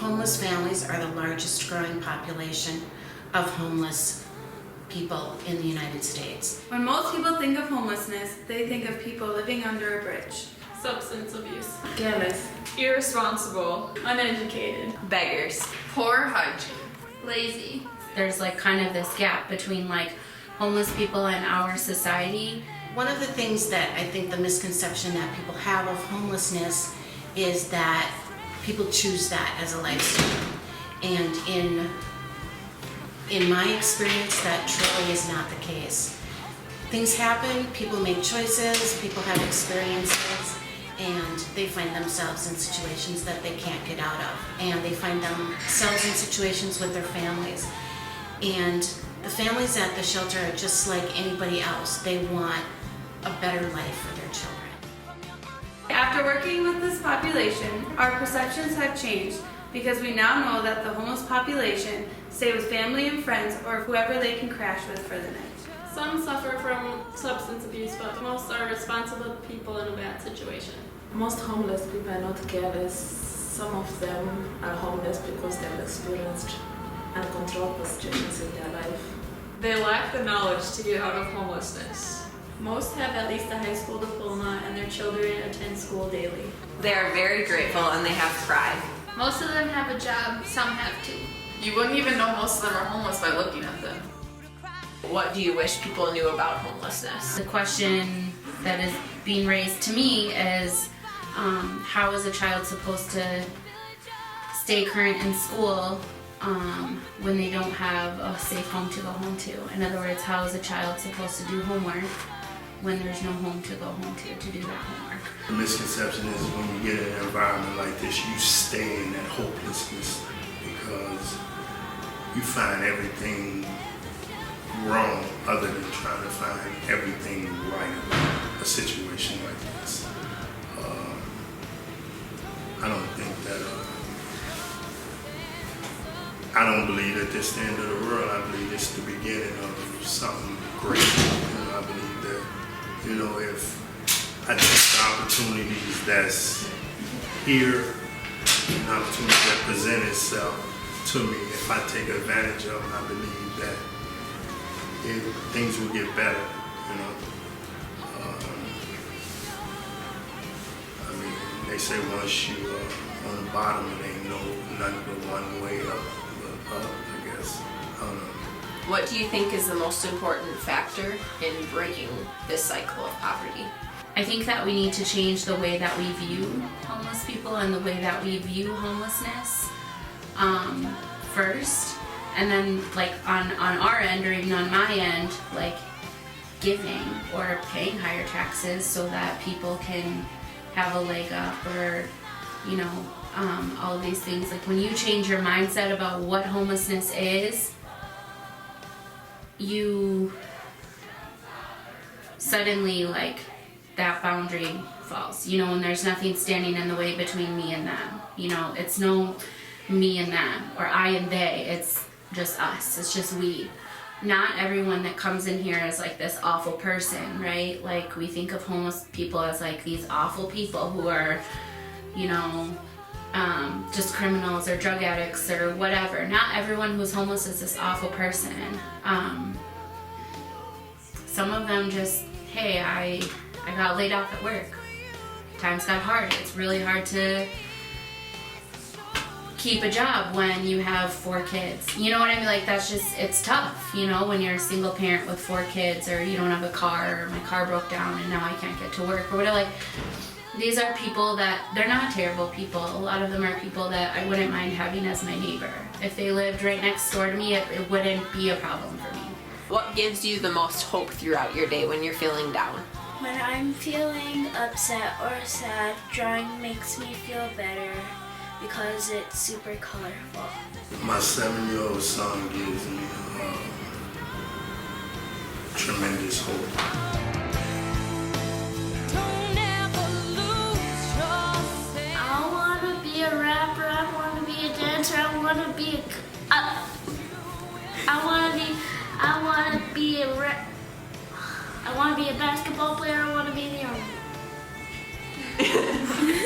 homeless families are the largest growing population of homeless people in the United States. When most people think of homelessness, they think of people living under a bridge. Substance abuse, Careless, irresponsible, uneducated, beggars, poor hygiene, lazy. There's like kind of this gap between like homeless people and our society. One of the things that I think the misconception that people have of homelessness is that people choose that as a lifestyle. And in my experience, that truly is not the case. Things happen, people make choices, people have experiences, and they find themselves in situations that they can't get out of. And they find themselves in situations with their families. And the families at the shelter are just like anybody else. They want a better life for their children. After working with this population, our perceptions have changed because we now know that the homeless population stay with family and friends or whoever they can crash with for the night. Some suffer from substance abuse, but most are responsible people in a bad situation. Most homeless people are not careless. Some of them are homeless because they have experienced uncontrollable situations in their life. They lack the knowledge to get out of homelessness. Most have at least a high school diploma and their children attend school daily. They are very grateful and they have pride. Most of them have a job, some have two. You wouldn't even know most of them are homeless by looking at them. What do you wish people knew about homelessness? The question that is being raised to me is how is a child supposed to stay current in school when they don't have a safe home to go home to? In other words, how is a child supposed to do homework when there's no home to go home to do that homework? The misconception is when you get in an environment like this, you stay in that hopelessness because you find everything wrong other than trying to find everything right about a situation like this. I don't think that, I don't believe that this is the end of the world. I believe it's the beginning of something great. And I believe that, if I take the opportunities that's here, an opportunity that present itself to me, if I take advantage of them, I believe that things will get better, they say once you on the bottom, it ain't nothing but one way up, I guess. I don't know. What do you think is the most important factor in breaking this cycle of poverty? I think that we need to change the way that we view homeless people and the way that we view homelessness first. And then like on our end or even on my end, like giving or paying higher taxes so that people can have a leg up or, all of these things. Like when you change your mindset about what homelessness is, you suddenly like that boundary falls, and there's nothing standing in the way between me and them. It's no me and them or I and they, it's just us, it's just we. Not everyone that comes in here is like this awful person, right? Like we think of homeless people as like these awful people who are, just criminals or drug addicts or whatever. Not everyone who's homeless is this awful person. Some of them just, hey, I got laid off at work. Times got hard. It's really hard to keep a job when you have 4 kids. You know what I mean? Like that's just, it's tough, when you're a single parent with 4 kids or you don't have a car or my car broke down and now I can't get to work or whatever. Like these are people that, they're not terrible people. A lot of them are people that I wouldn't mind having as my neighbor. If they lived right next door to me, it wouldn't be a problem for me. What gives you the most hope throughout your day when you're feeling down? When I'm feeling upset or sad, drawing makes me feel better because it's super colorful. My 7-year-old son gives me tremendous hope. I want to be a rapper, I want to be a dancer, I want to be a basketball player, I want to be in the army.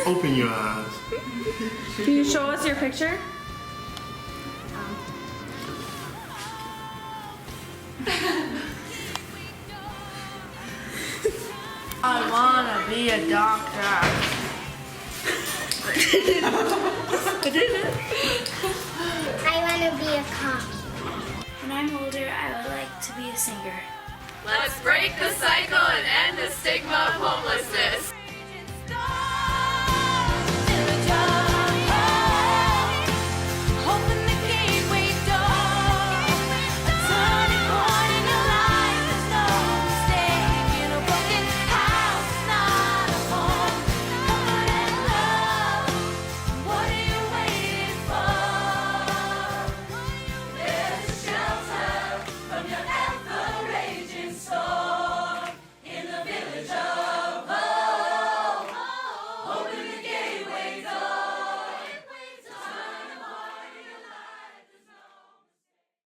Open your eyes. Can you show us your picture? wanna be a doctor. I want to be a cop. When I'm older, I would like to be a singer. Let's break the cycle and end the stigma of homelessness.